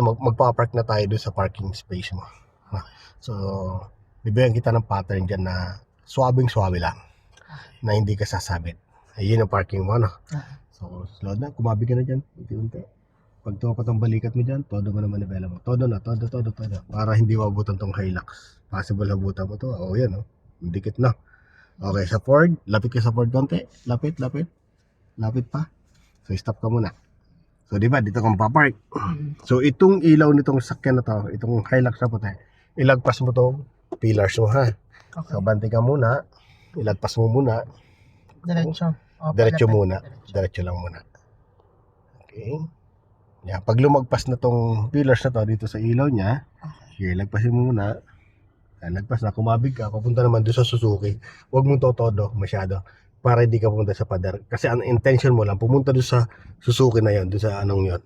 Magpa-park na tayo doon sa parking space mo. So, bibigyan kita ng pattern dyan na swabing-swabe lang. Na hindi ka sasabit. Ayun ang parking mo, no? So, slow na. Kumabi ka na dyan. Unti-unti. Pag tumakot ang balikat mo dyan, todo mo naman manibela mo. Todo na. Todo. Para hindi mabutan tong Hilux. Possible habutan mo to. O, yan, no? Dikit na. Okay, sa Ford. Lapit ka sa Ford konti. Lapit. Lapit pa. So, stop ka muna. So, di ba, dito kang papark. So, itong ilaw nitong sakyan na to, itong Hilux na puti, ilagpas mo tong pillars mo, ha? Okay. So, banti ka muna. Ilagpas mo muna. Diretso muna. Diretso lang muna. Okay. Yan. Pag lumagpas na tong pillars na to dito sa ilaw niya, okay, lagpasin mo muna. Lagpas na, kumabig ka, papunta naman doon sa Suzuki. Huwag mong totodo masyado para hindi ka pumunta sa pader. Kasi ang intention mo lang, pumunta doon sa Suzuki na yon, doon sa anong yon.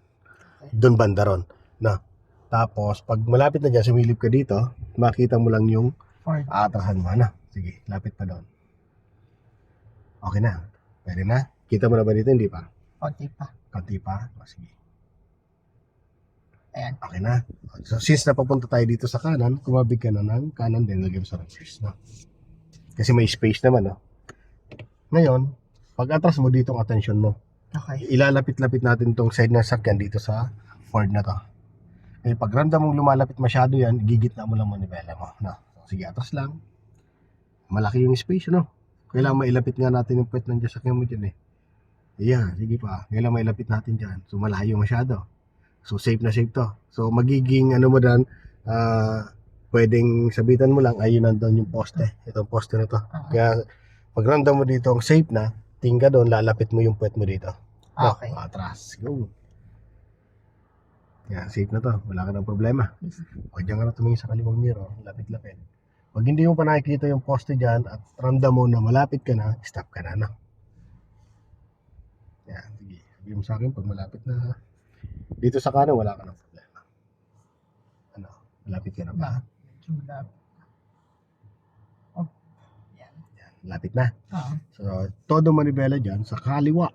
Doon banda ron. Na. Tapos, pag malapit na dyan, sumilip ka dito, makita mo lang yung aatrasan mo. Na. Sige, lapit pa doon. Okay na. Pwede na. Kita mo na ba dito? Hindi pa? Konti pa. O, sige. Ayan. Okay na. So, since napapunta tayo dito sa kanan, kumabig ka na ng kanan din, lagyan sa reverse, no? Kasi may space naman, no? Ngayon, pag atras mo dito ang attention mo. Okay. Ilalapit-lapit natin tong side ng sakyan dito sa Ford na to. Eh, pag ramdam mong lumalapit masyado yan, gigitna mo lang manibela mo, no? So, sige, atras lang. Malaki yung space, no? Kailangan mailapit nga natin yung puwet ng sakyan mo dyan, eh. Yeah, sige pa. Kailangan mailapit natin dyan. So, malayo masyado. So, safe na safe to. So, magiging ano mo dyan, pwedeng sabitan mo lang, ayun nandun yung poste. Itong poste na to. Kaya, pag ramdam mo dito ang safe na, tingin doon, lalapit mo yung puwet mo dito. Okay. Atras. Go. Yan, safe na to. Wala ka ng problema. Huwag dyan ka na tumingin sa kaliwang mirror. Lapit-lapit. Pag hindi mo pa nakikita yung poste dyan at ramdam mo na malapit ka na, stop ka na. Yan, sige. Sabihin mo sa akin pag malapit na. Dito sa kanan, wala ka ng problema. Ano? Malapit ka na ba? Yan. Lapit na. So, todo manibela dyan sa kaliwa.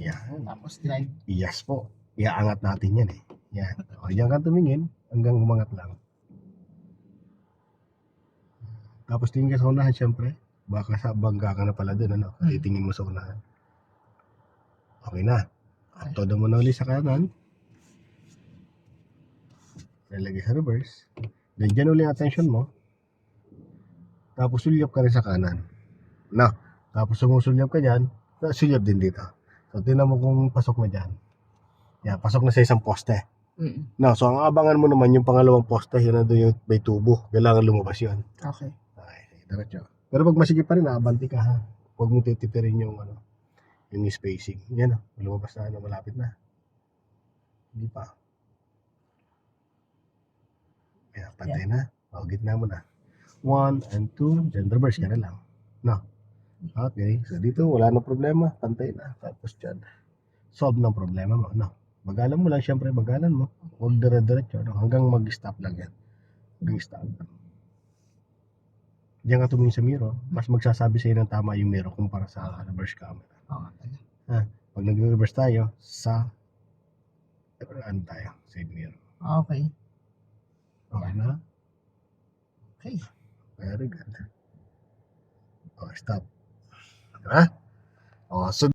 Yan. Tapos drive. Yes po. Iaangat natin yan, eh. Yan. O, yan ka tumingin hanggang umangat lang. Tapos tingin ka sa unahan, syempre. Baka sa bangga ka na pala dun, ano? Kasi tingin mo sa unahan. Okay na. Todo mo na ulit sa kanan. Nalagay sa reverse. Then dyan ulit attention mo. Tapos sulyap ka rin sa kanan. No. Tapos sumusulyap ka dyan. Sulyap din dito. So tinan mo kung pasok na dyan. Yan, pasok na sa isang poste. No, so ang abangan mo naman yung pangalawang poste. Yun na doon yung may tubo. Kailangan lumabas yun. Okay. Diretso. Pero pag masigit pa rin, abanti ka, ha. Huwag mo titipirin yung ano, yung spacing. Yan, lumabas na, malapit na. Hindi pa. Kaya, pantay na. O, gitna mo na. 1 and 2, then reverse ka na lang. No. Okay, so dito, wala na problema. Pantay na. Tapos dyan, solve ng problema mo. No. Magalan mo lang, syempre, magalan mo. Huwag dire-diretso. No? Hanggang mag-stop lang yan. Mag-stop lang. Diyan ka tumingin sa mirror, mas magsasabi sa'yo ng tama yung mirror kumpara sa reverse camera. Pag nag-reverse tayo, sa ano tayo? Side mirror. Okay. Okay na? Okay. Very good. Oh, stop. Diba? Oh, so